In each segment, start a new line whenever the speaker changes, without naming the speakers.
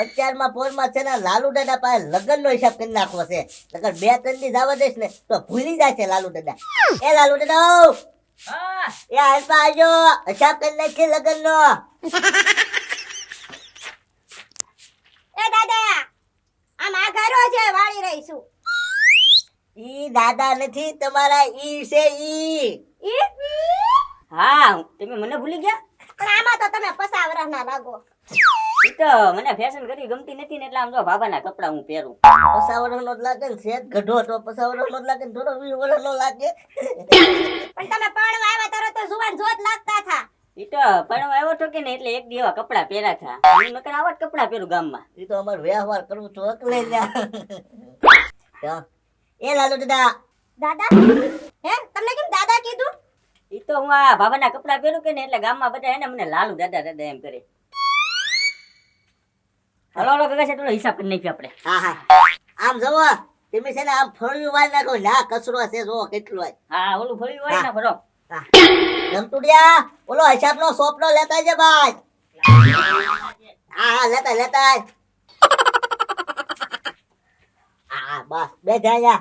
અત્યારમાં પોરમાં છે ને લાલુ દાદા પાસે લગ્નનો હિસાબ કરી નાખવો છે. નકર 2-3 દી જવા દઈશ ને તો ભૂલી જાય છે લાલુ દાદા. એ લાલુ દાદા,
હા
એ હાલપા આવજો, હિસાબ કરી નાખીએ લગ્નનો.
એ દાદા આમ આઘારો છે વાળી રહી છું.
ઈ દાદા નથી તમારા, ઈ છે ઈ.
ઈ
હા તમે મને ભૂલી ગયા.
પણ આમાં તો તમે 50 વર્ષના લાગો.
ઈ તો મને ફેશન કરી ગમતી નથી ને એટલે આમ જો બાબાના કપડા હું પહેરું.
50 વર્ષનો જ લાગે ને, સેજ ગઢો તો 50 વર્ષનો જ લાગે ને, થોડો 20 વર્ષનો લાગે.
પણ તમે પરણવા આવ્યા તરત તો જુવાન જોત લાગતા થા.
ઈ તો પરણવા આવ્યો તો કે ને એટલે એક દી એવા કપડા પહેર્યા હતા. હું નકર આવા જ કપડા પહેરું ગામમાં.
ઈ તો અમાર વ્યવહાર કરવું તો અકલે લ્યા. એ લાલુ દાદા,
દાદા હે તમને કેમ દાદા કીધું?
ઈ તો હું આ બાબાના કપડા પહેરું કે ને એટલે ગામમાં બધા એને મને લાલુ દાદા દાદા એમ કરે. હાલો હાલો કાકા છે, થોડો હિસાબ કરી નાખ્યો આપણે.
હા હા, આમ જવો તમે છે ને આમ ફળિયું વાળ નાખો, ના કચરો છે જો કેટલો હોય.
હા ઓલું ફળ્યું હોય ને ભરો.
હા ગમતુડિયા, ઓલો હિસાબનો સોપડો લેતા આવજે ભાઈ. હા લેતા લેતા. હા બસ બે જાય.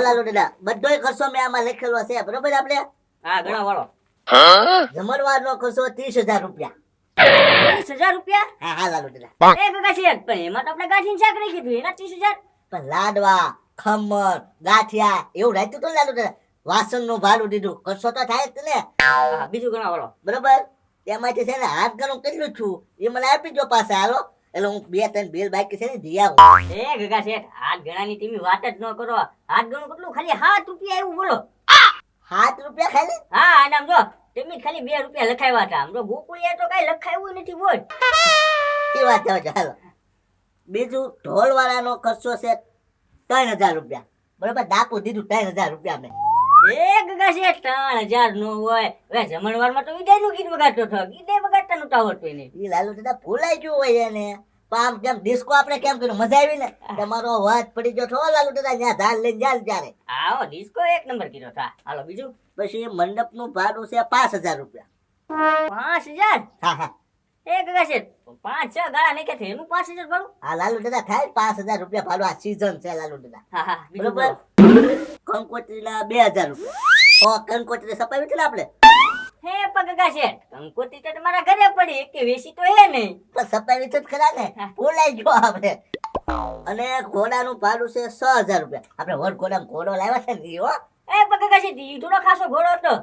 લાલુ દાદા બધોય ખર્ચો મેં આમાં લખેલો છે બરોબર. આપણે
હા ઘણા વાળો.
જમણવારનો ખર્ચો 30,000 રૂપિયા.
30,000 રૂપિયા?
હા હા લાલુ દાદા.
એ કાકા છે પણ એમાં તો આપણે ગાંઠીને શાક રહી કીધું એના 30,000.
પણ લાડવા, ખમણ, ગાંઠિયા એવું રાખ્યું તો લાલુ દાદા. વાસણનું ભાડું દીધું, ખર્ચો તો થાય જ ને.
હા બીજું ઘણા વાળો.
બરોબર. તેમાંથી છે ને હાથ ગણું કેટલું છું એ મને આપી દો પાછા. હાલો એટલે હું 2-3 બિલ બાકી છે ને દી આવું.
એ ગગા શેઠ હાથ ગણાની તમે વાત જ ન કરો. હાથ ગણું કેટલું ખાલી 7 રૂપિયા એવું બોલો.
7 રૂપિયા ખાલી?
હા અને આમ જો તમે ખાલી 2 રૂપિયા લખાવ્યા હતા. આમ તો ગોકુળિયા તો કઈ લખાવ્યું નથી બોલ.
એ વાત જાવ ચાલો. બીજું ઢોલ વાળાનો ખર્ચો છે 3,000 રૂપિયા. બરોબર. ડાકુ દીધું 3,000 રૂપિયા મેં.
એ ગગા શેઠ 3,000 નો હોય. હવે જમણવારમાં તો વિદાયનું ગીત વગાડતો હતો. ગીતે વગાડતા નહોતું આવડતું એને.
એ લાલુ દાદા ભૂલાઈ ગયું હોય એને. પણ આમ કેમ ડિસ્કો આપણે કેમ કર્યું, મજા આવી ને. તમારો વાત પડી ગયો છો લાલુ દાદા, ત્યાં ધાર લઈને જાય ત્યારે.
આવો ડિસ્કો એક નંબર કીધો હતા. હાલો બીજું.
પછી મંડપનું ભાડું છે 5,000 રૂપિયા.
5,000?
હા હા
એ ગગા શેઠ 5-6 ગાળા નાખ્યા છે એનું 5,000 ભાડું?
હા લાલુ દાદા થાય 5,000 રૂપિયા ભાડું. આ સીઝન છે લાલુ દાદા.
હા હા બીજું
બરોબર.
બોલો.
કંકોત્રીના 2,000 રૂપિયા. કંકોત્રી સપાવી છે ને આપણે.
હે પગગા શેઠ કંકોત્રી તો તમારા ઘરે પડી એક કે વેસી તો હે નહીં.
પણ સપાવી તો જ ખરા ને. ભૂલાઈ ગયો આપણે. અને ઘોડાનું ભાડું છે 6,000 રૂપિયા. આપણે વડ ઘોડામાં ઘોડો લાવ્યા છે ને ઈ હો.
એ પગગા શેઠ ઈ થોડો ખાસો ઘોડો હતો.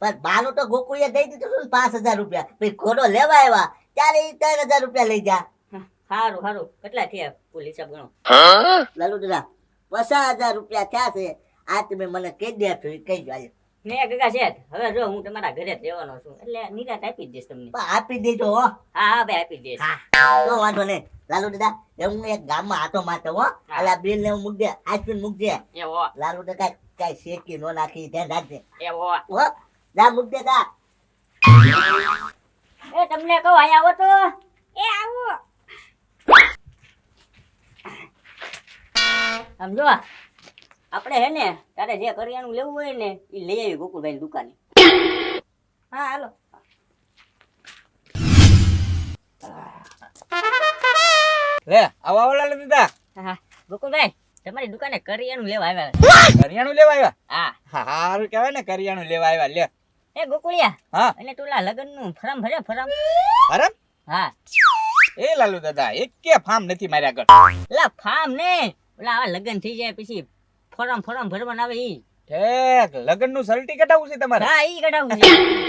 પણ બાનું તો ગોકુળિયા દઈ દીધું ને 5,000 રૂપિયા. પછી ઘોડો લેવા આવ્યા ત્યારે ઈ 3,000 રૂપિયા લઈ જા.
સારું સારું કેટલા થયા કુલ હિસાબ ગણો.
લાલુ દાદા 50,000 રૂપિયા થયા છે. આ તમે મને કહી દે છો એ કહી દો.
ને ગગા શેઠ હવે જો હું તમારા ઘરે જ રહેવાનો છું એટલે નિરાત આપી જ દઈશ તમને.
પણ આપી દેજો હો.
હા હા ભાઈ આપી દઈશ.
હા તો વાંધો નહીં. લાલુ દાદા હું એક ગામમાં આટો મારતો હો. એટલે આ બિલ ને હું મૂક દે, આઈસ્ક્રીમ મૂક દે.
એવો
લાલુ દાદા કઈ શેકી નો નાખી ધ્યાન રાખજે
એવો.
હો. જા મૂક દે જા.
એ તમને કહું અહીંયા આવો તો.
એ આવો.
સમજો આપણે હે ને તારે જે કરિયાણું લેવું હોય ને એ લઈ આવી ગોકુળભાઈ દુકાને.
હા હાલો.
લે આવો આવો લાલુ દાદા.
હા ગોકુળભાઈ તમારી દુકાને કરિયાણું લેવા આવ્યા.
કરિયાણું લેવા આવ્યા?
હા
હારું કહેવાય ને કરિયાણું લેવા આવ્યા. લે
એ ગોકુળિયા
હા
એટલે તુલા લગન નું ફરમ ભરે ફરમ.
અરે
હા
એ લાલુ દાદા એક કે ફાર્મ નથી માર્યા આગળ.
ઓલા ફાર્મ ને ઓલા આવા લગન થઈ જાય પછી ફોરમ ભરવાનું આવે ઈ.
ઠેક લગન નું સર્ટિફિકેટ આવું છે તમારે?
હા ઈ કઢાવું છે.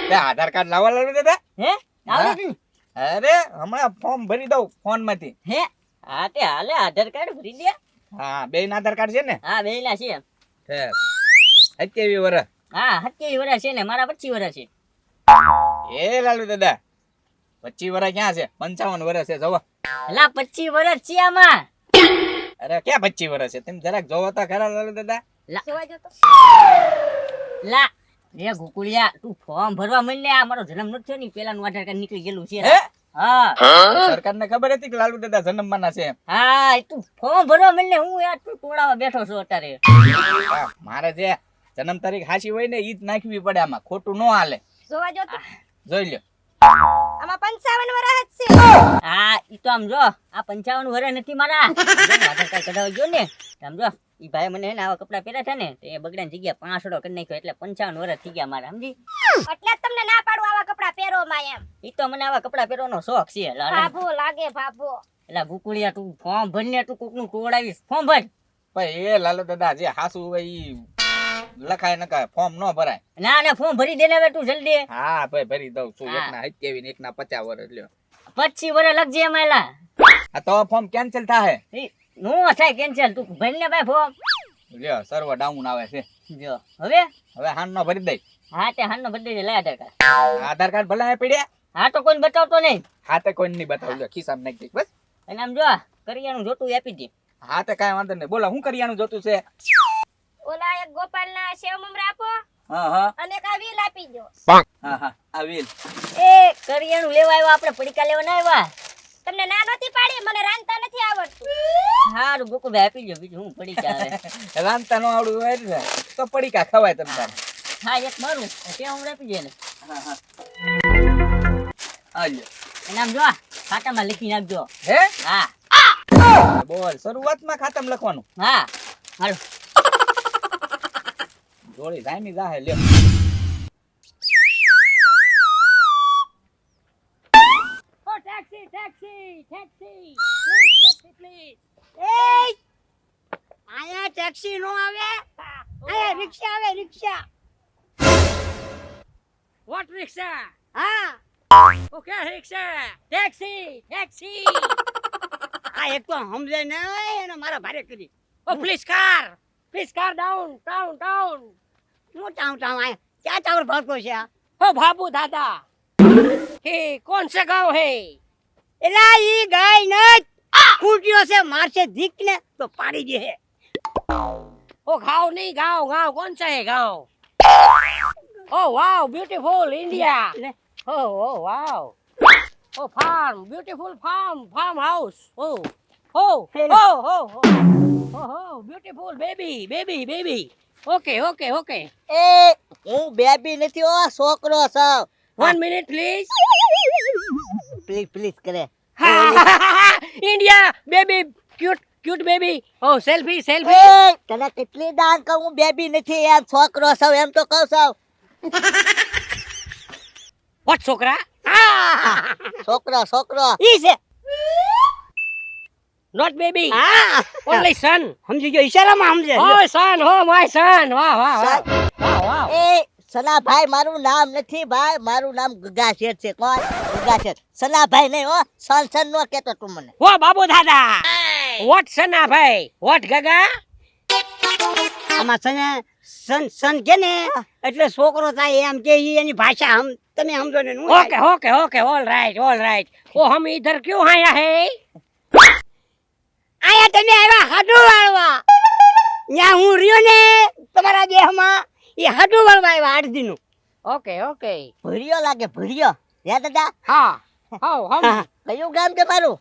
તે આધાર કાર્ડ લાવવા લાલુ દાદા?
હે આવડે છે?
અરે હમણાં ફોર્મ ભરી દઉં ફોન માંથી.
હે હા તે હાલે આધાર કાર્ડ ભરી દે.
હા બે આધાર કાર્ડ છે ને?
હા બેયના છે.
ઠેક 27 વર્ષ.
હા 27 વર્ષ છે ને મારા 25 વર્ષ છે.
એ લાલુ દાદા 25 વર્ષ ક્યાં છે? 55 વર્ષ છે. જોવો
એલા 25 વર્ષ છે આમાં.
અરે ક્યાં 25 વર્ષ છે? તમે જરાક જોવો તો ખરા લાલુ દાદા.
જોવા જો તો.
લા એ ગોકુળિયા તું ફોર્મ ભરવા માંડ ને. આ મારો જન્મ નથી થયો ને પેલાનું આધાર કાર્ડ નીકળી ગયેલું છે.
હે?
હા
સરકારને ખબર હતી કે લાલુ દાદા જન્મવાના છે?
હા તું ફોર્મ ભરવા માંડ ને. હું યાર તું ટોળામાં બેઠો છું અત્યારે.
હા, મારે જે જન્મ તારીખ હાચી હોય ને ઈ જ નાખવી પડે. આમાં ખોટું ન હાલે.
જોવા જો તો.
જોઈ લ્યો
આમાં 55 વર્ષ જ છે.
હા ઈ તો આમ જો આ 55 વર્ષ નથી મારા આધાર કાર્ડ કઢાવવા ગયો ને આમ જો ઈ ભાઈ મને હે ને આવા કપડા પહેર્યા હતા ને તો એ બગડાની જગ્યા 5 કરી નાખ્યો એટલે 55 વર્ષ થઈ ગયા મારા સમજી
એટલે જ તમને ના પાડું આવા કપડા પહેરો માં એમ.
ઈ તો મને આવા કપડા પહેરવાનો શોખ છે
ભાભો લાગે ભાભો.
એટલે ગુકુળિયા તું ફોર્મ ભરને તું કોકનું કોડાવીશ ફોર્મ ભર
ભાઈ એ લાલુ દાદા જે હાસુ હોય ઈ લખાય નખાય ફોર્મ ન ભરાય.
ના ના ફોર્મ ભરી દે ને હવે તું જલ્દી
હા ભાઈ ભરી દઉં છું.
હા.
એકના 27 ને એકના 50 વર્ષ લ્યો.
25 વર્ષ લગજે એમાં
આ તો ફોર્મ કેન્સલ થાય.
નો થાય કેન્સલ તું ભરીને ભાઈ ફોર્મ
લ્યો સર્વર ડાઉન આવે છે.
જો હવે
હવે હાન નો ભરી દઈ.
હા તે હાનનો બદલી દે લે આધાર કાર્ડ
આધાર કાર્ડ ભલા પડ્યા.
હા તો કોઈને બતાવતો નહીં
હા તે કોઈ નહીં બતાવું લ્યો ખિસ્સામાં નાખી દઈશ બસ.
અને આમ જો કરિયાણું જોતું એ આપી દે
હા તે કાંઈ વાંધો નહીં. બોલો હું કરિયાનું જોતું છે?
ઓલા એક ગોપાલ ના સેવ મમરા આપો
હા હા
અને એક આ વીલ આપી દો.
હા હા આ વ્હીલ.
એ કરિયાણું લેવા આવ્યા આપણે પડીકા લેવા ના આવ્યા
તમને ના નહોતી પાડી મને રાંધતા નથી આવડતું.
હારું ગોકુભાઈ આપી દો બીજું હું પડીકા આવે
રાંધતા નો આવડું હોય ને તો પડીકા ખવાય તમને.
હા એક મારું તે હું આપી દે ને
હા હા આ લ્યો.
અને આમ જો ખાતામાં લખી નાખજો
હે
હા
બોલ શરૂઆતમાં ખાતામાં લખવાનું.
હા હાલો
જોડી જામી જાહે લ્યો.
ઓ taxi taxi taxi please taxi please
એ આયા ટેક્સી નો આવે આયા રિક્ષા આવે રિક્ષા.
વોટ રિક્ષા
હા
ઓકે રિક્ષા ટેક્સી ટેક્સી
આ એક તો સમજે નહીં અને મારા ભારે કરી.
ઓ please car down down down
હું ટાઉન ટાઉન આયા ક્યાં ટાવર ભરતો છે આ?
ओ बाबू दादा हे कौन सा गांव है
એલા ઈ ગાય નત કૂટ્યો છે મારશે ધીક ને તો પાડી દે હે.
ओ गांव नहीं गांव गांव कौन सा है गांव ओ वाओ ब्यूटीफुल इंडिया
ले.
ओ वाओ ओ फार्म ब्यूटीफुल फार्म हाउस ओ ओ
Hele.
ओ ब्यूटीफुल बेबी ओके
એ હું બેબી નથી હો છોકરો છું
1 minute please
પ્લીઝ પ્લીઝ કરે
इंडिया बेबी क्यूट बेबी ओ सेल्फी
એ તને કેટલી દાન કહું હું બેબી નથી એમ છોકરો છું એમ તો કહું છું
व्हाट छोकरा
છોકરો
ઈ છે
not baby
હા
only son
સમજી ગયો ઈશારામાં સમજે.
oh son oh my son wow
એ સનાભાઈ મારું નામ નથી ભાઈ મારું નામ ગગા શેઠ છે કોણ ગગા શેઠ સનાભાઈ નહીં હો સન નો કેતો તું મને
वो बाबू दादा what सना भाई what गगा
આમાં સને સન સન કે ને એટલે છોકરો થાય એમ કે ઈ એની ભાષા તમે સમજો ને હું
ओके ऑल राइट वो हम इधर क्यों आया है
આયા તમે આવ્યા હાડુ વાળવા ન્યા હું રહ્યો ને તમારા દેહમાં એ હાડુ વાળવા આવ્યા 8 દિનનું.
ओके
ભર્યો લાગે ભર્યો હે દાદા
हाँ हम
કયું ગામ છે મારું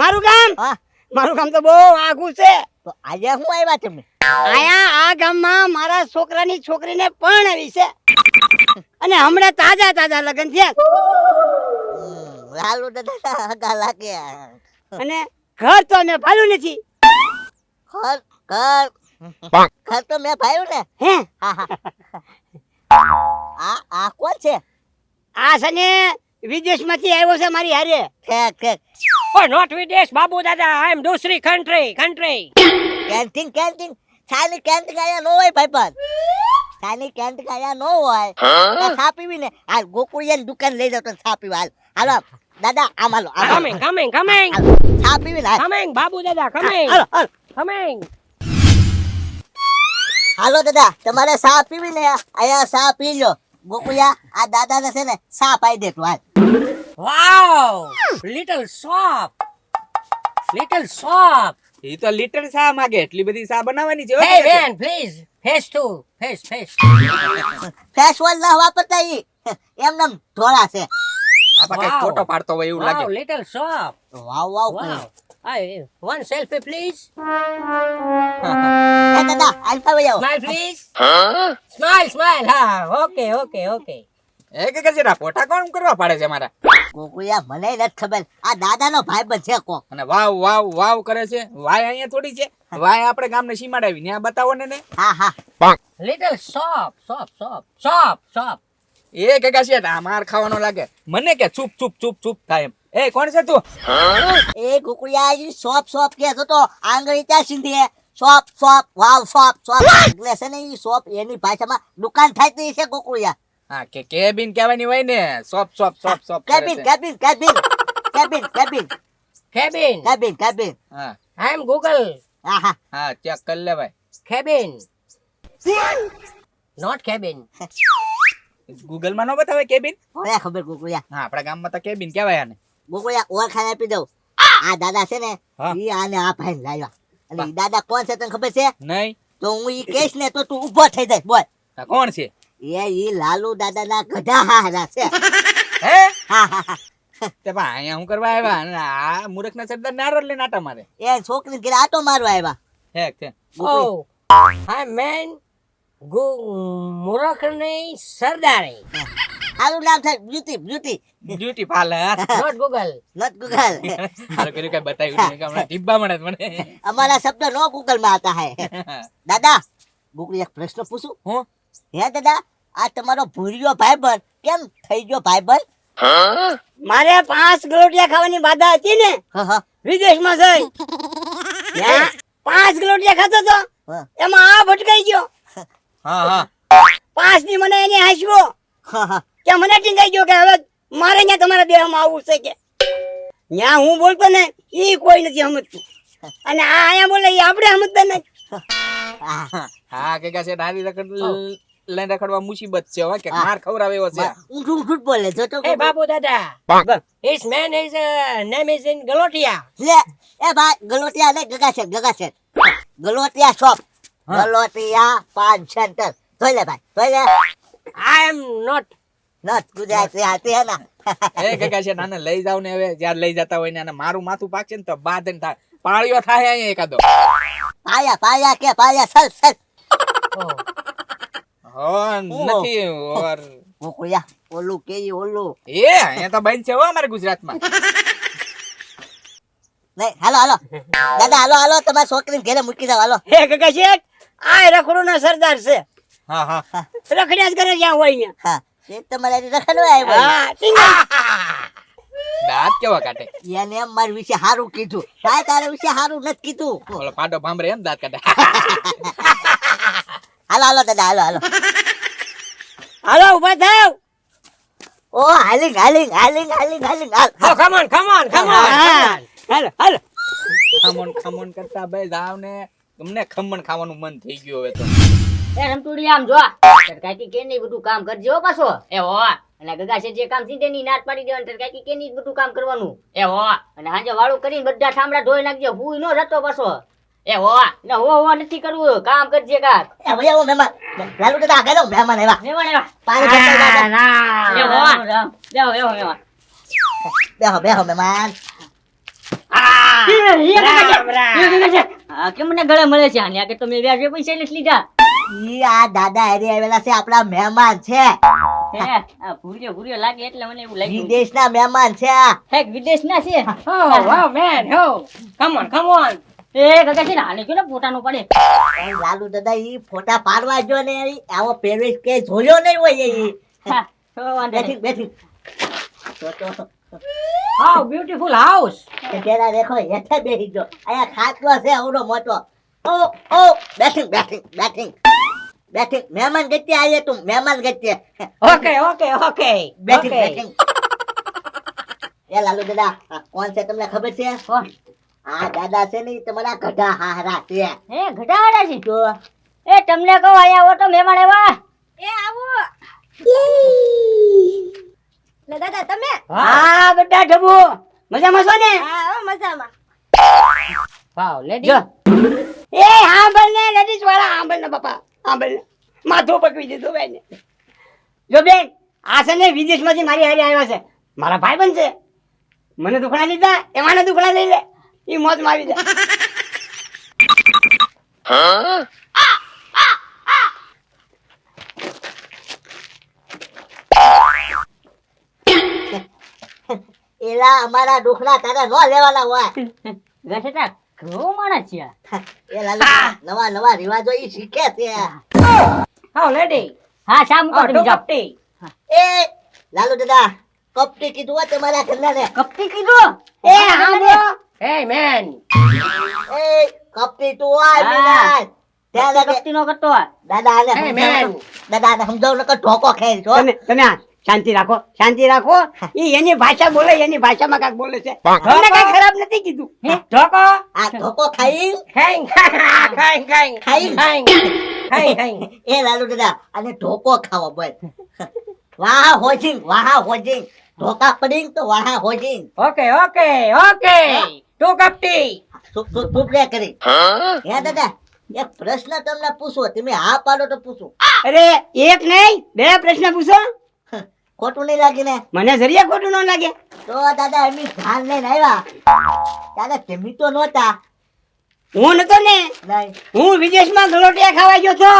મારું ગામ
હા
મારું ગામ તો બહુ આઘું છે.
તો આજે હું આવ્યા તમે
આયા આ ગામમાં મારા છોકરાની છોકરીને પરણાવી છે અને હમણાં તાજા લગ્ન છે
લાલુ દાદા હગા લાગે
અને ઘર તો અમે ભાડું નથી.
ઘર ઘર તો મેં ભાયું ને
હે
હા હા આ કોણ છે
આ છે ને વિદેશમાંથી આવ્યો છે મારી હારે.
ઠેક
oh not विदेश बाबू दादा I am दूसरी country
કેન્ટીન છાની કેન્ટીન આયા નો હોય ભાઈ પણ છાની કેન્ટીન આયા નો હોય આ ચા પીવી ને હાલ ગોકુળિયાની દુકાન લઈ જાવ તો ચા પીવા હાલો દાદા આમ હાલો
coming
ચા પીવી ને
coming बाबू दादा coming coming
હાલો દાદા તમારે ચા પીવી ને આયા ચા પી લો ગોકુળિયા આ દાદા ને છે ને ચા પાઈ દે તું હાલ
wow little shop
ઈ તો લીટર શા માંગે એટલી બધી શા બનાવવાની છે.
hey man please face
face wash ના વાપરતા ઈ એમનેમ ધોળા છે
આમાં કઈ ફોટો પાડતો હોય એવું લાગે.
little shop
Vav
I one selfie please
એ દાદા હાલ પાવી જાઓ
smile please smile ha okay
એ કે છે ફોટા કોણ કરવા પાડે છે મારા?
ગોકુળિયા મને નથી ખબર, આ દાદાનો ભાઈબંધ છે કોક.
અને વાવ વાવ વાવ કરે છે. વાય અહીંયા થોડી છે, વાય આપણે ગામને સીમાડાવી ત્યાં બતાવો ને.
હા હા
little soap soap soap soap soap.
એ કે છે આ માર ખાવાનો લાગે મને કે ચૂપ ચૂપ ચૂપ ચૂપ થાય એમ. એ કોણ છે તું?
એ ગોકુળિયા ઈ શોપ શોપ કે તો આંગળી ત્યાં સીધી શોપ શોપ વાવ શોપ શોપ એટલે છે ને ઈ શોપ એની ભાષામાં દુકાન થાય તો ઈ છે ગોકુળિયા.
હા કે કેબિન કહેવાની હોય ને. શોપ શોપ શોપ શોપ કરે
કેબિન
છે.
Cabin cabin cabin cabin
cabin
cabin cabin.
હા
આઈ એમ ગૂગલ
હા હા
હા ચેક કરી લે ભાઈ.
Cabin not cabin.
ગૂગલ માં નો બતાવે કેબિન?
હવે ખબર ગોકુળિયા.
હા આપણા ગામમાં તો કેબિન કહેવાય આને.
ગોકુળિયા ઓળખાણ આપી દઉં. આ દાદા છે ને
હા.
ઈ આને આ ભાઈ લાવ્યા. અને ઈ દાદા કોણ છે તને ખબર છે?
નહીં.
તો હું ઈ કહીશ ને તો તું ઊભો થઈ જાય બોલ.
આ કોણ છે?
એ ઈ લાલુ દાદાના ગધા હારા છે.
હે
હા હા હા.
તે ભાઈ અહીંયા હું કરવા આવ્યા? અને આ મૂર્ખના સરદાર નારો લઈને આટા મારે.
એ છોકરી ઘરે આટો મારવા આવ્યા.
હે છે.
ગોકુળી.
આઈ મેન મુરખની સરદારી
આનું નામ થાય beauty beauty
beauty parlour.
Note Google.
Note Google.
હારું કર્યું કઈ બતાવ્યું નહીં કે હમણાં ટીબ્બા મળે છે મને.
અમારા શબ્દ નો ગૂગલ માં આતા હે. દાદા ગોકુળી એક પ્રશ્ન પૂછું?
હું?
હે દાદા આ તમારો ભૂરિયો ભાઈબંધ કેમ થઈ ગયો ભાઈબંધ?
મારે 5 ગલોટિયા ખાવાની બાધા હતી ને
હા હા
વિદેશમાં જઈ ત્યાં 5 ગલોટિયા ખાતો તો
હા.
એમાં આ ભટકાઈ ગયો.
હા હા
5 ની મને એને હાંસવો
હા હા
કે મને ટીંગાઈ ગયો કે હવે મારે અહીંયા તમારા દેહમાં આવવું છે કે ત્યાં હું બોલતો ને ઈ કોઈ નથી સમજતું અને આ અહીંયા બોલે ઈ આપણે સમજતા નથી.
હા.
હા કે છે નારી રખડ લઈને રખડવા મુસીબત છે હો કે માર ખવરાવે એવો છે.
ઊંધું ઊંધું બોલે જો તો
Hey Babu Dada, his man is name is in Galotia.
લે એ ભાઈ ગલોટિયા ને ગગા છે ગલોટિયા શોપ ગલોટિયા પાન સેન્ટર જોઈ લે ભાઈ જોઈ લે.
I am not.
Not Gujarati આતી હે ના.
એ કે છે નાને લઈ જાવ ને હવે જ્યારે લઈ જતા હોય ને અને મારું માથું પાકશે ને તો બાદન થાય પાળિયો થાય અહીંયા એકાદો.
પાયા પાયા કે પાયા સર સર.
Oh.
હો નથી ઓર
ગોકુળિયા ઓલું કે ઈ ઓલું
એ અહીંયા તો બંધ છે હો અમારે ગુજરાતમાં.
નહીં હાલો હાલો દાદા હાલો હાલો તમારી છોકરીને ઘરે મૂકી જાવ હાલો.
હે કાકા શેઠ આ રખડો ના સરદાર છે
હા હા
રખડ્યા જ કરે જ્યાં હોય અહીંયા.
હા એ તમારે રખડવા આવ્યો
હા ટીંગાઈ.
દાંત કેવા કાઢે.
એને એમ મારી વિશે સારું કીધું તારે તારે વિશે સારું નથી કીધું.
ઓલો પાડો ભાંભરે એમ દાંત કાઢે.
હાલો હાલો દાદા હાલો હાલો.
હાલો ઊભા થાવ.
ઓ હાલિંગ હાલિંગ હાલિંગ હાલિંગ હાલિંગ હાલ
Oh, come on, come on, come on. હાલો હાલો.
ખમણ ખમણ કરતા ભાઈ જાવ ને તમને ખમણ ખાવાનું મન થઈ ગયું હવે તો.
એ રમતુડી આમ જો કાકી કે નહીં બધું કામ કરજો હો પાછો. એ હો અને ગગા છે જે કામ સીધે ની નાટ પાડી દેવાનું કાકી કે નહીં બધું કામ કરવાનું. એ હો અને હાજે વાળું કરીને બધા ઠામડા ધોઈ નાખજો હું નો જતો પાછો. એ હો ને હો નથી કરવું કામ કરજે કાક.
એ ભાઈ આવો મહેમાન લાલુ દાદા આગળ આવો મહેમાન આવ્યા
મેવાણ એવા
પાણી ભરતા દાદા.
એ હો બેહો બેહો મેવાણ.
બેહો બેહો મહેમાન.
કેમ મને ગળે મળે છે આને કે તમે વ્યાજે પૈસા નથી લીધા.
ઈ આ દાદા હારે આવેલા છે આપણા મહેમાન છે
હે આ ભૂરિયો ભૂરિયો લાગે એટલે મને એવું લાગ્યું
વિદેશના મહેમાન છે
હેક વિદેશના છે.
Oh, wow, man. Oh, come on, come on.
એ ગગા છે ને આને કયો ને પોતાનું પડે.
પણ લાલુ દાદા ઈ ફોટા પાડવા જો ને ઈ આવો પહેરવેશ કે જોયો નહીં હોય ઈ.
હા, તો વાંધો
બેઠી
નહીં.
બેઠી તો
How beautiful house.
પેલા દેખો હેઠે બેસી ગયો અહીંયા ખાટલો છે આવડો મોટો. ઓ ઓ બેઠી બેઠી બેઠી બેઠી મહેમાન ગતિ આયે તું મહેમાન ગતિ
Okay, okay, okay.
બેઠી
Okay.
બેઠી. એ લાલુ દાદા આ કોણ છે તમને ખબર છે?
કોણ?
આ દાદા છે ને ઈ તમારા ગઢા હારા છે.
હે ઘટાડા છે.
તો
એ તમને કહો અહીંયા આવો તો મહેમાન એવા.
એ આવો લે દાદા તમે
હા બધા ઢબુ મજામાં છો ને?
હા હો, મજામાં.
વાવ લેડી એ હાંભળ ને લેડીઝ વાળા હાંભળ ને બાપા હાંભળ ને માથું પકવી દીધું બેન જો બેન આ છે ને વિદેશમાંથી મારી હારી આવ્યા છે મારા ભાઈબંધ છે મને દુખણા લીધા એમાંને દુખણા લઈ લે ઈ મોજમાં આવી જાય
એલા અમારા દુખના તારે નો લેવાના હોય
ગગા શેઠા ઘણો માણસ છે આ.
એ લાલુ નવા નવા રિવાજો ઈ શીખે છે
હા લેડી
હા શા મૂકો તમે જાઓ.
કપટી
એ લાલુ દાદા કપટી કીધું હોય તમારા ઘરના ને
કપટી કીધું
એ હાંભળો હે મેન
એ કપટી તું હોય
હા.
મીનાજ ત્યાં લાગે
કપટી નો કરતો હોય.
દાદા આને
Hey,
સમજાવો.
man.
દાદા આને સમજાવો નકર ઢોકો ખેર છો
તમે આ શાંતિ રાખો ઈ એની ભાષા બોલે એની ભાષામાં કાક બોલે છે તમને કઈ ખરાબ નથી કીધું ઢોકો
આ ઢોકો ખાઈ
ખાઈ ખાઈ ખાઈ
ખાઈ
ખાઈ
એ લાલુ દાદા આને ઢોકો ખાવો બોલ વાહ હોજિંગ ઢોકા પડી તો વાહ હોજિંગ
ઓકે ટુ કપટી
ચૂપ રે કરી હે દાદા એક પ્રશ્ન તમને પૂછો તમે હા પાડો તો પૂછું
અરે એક નહીં બે પ્રશ્ન પૂછો
ખોટું નહીં લાગીને
મને જરીએ ખોટું ન લાગે
તો દાદા એમની જાન લઈને આવ્યા દાદા તમે તો નહોતા
હું નતો ને
નહીં
હું વિદેશમાં ગલોટિયા ખાવા ગયો છો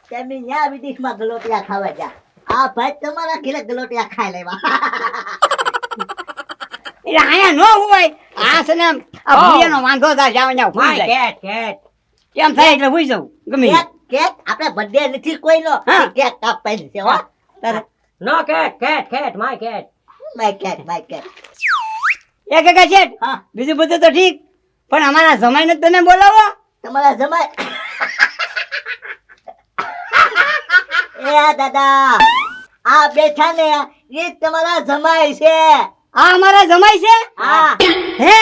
તમે ન્યા વિદેશમાં ગલોટિયા ખાવા જા આ ભાઈ તમારા ઘરે ગલોટિયા ખાઈ લેવા
એટલે આયા નો હોય આ છે ને આ ભૂલિયાનો વાંધો થાય જાવ જાવ ભૂલી જાય કેમ થાય એટલે ભૂલી જાઉં ગમે
કેક કેક આપણે બર્થડે નથી કોઈનો
હા.
કેક કાપવાની છે હો તારે
નો cat my cat
my cake
એ કાકા છે
હા
બીજું બધું તો ઠીક પણ અમારા જમાઈને તમે બોલાવો
તમારા જમાઈ એ આ દાદા આ બેઠા ને એ તમારા જમાઈ છે
આ અમારા જમાઈ છે
હા
હે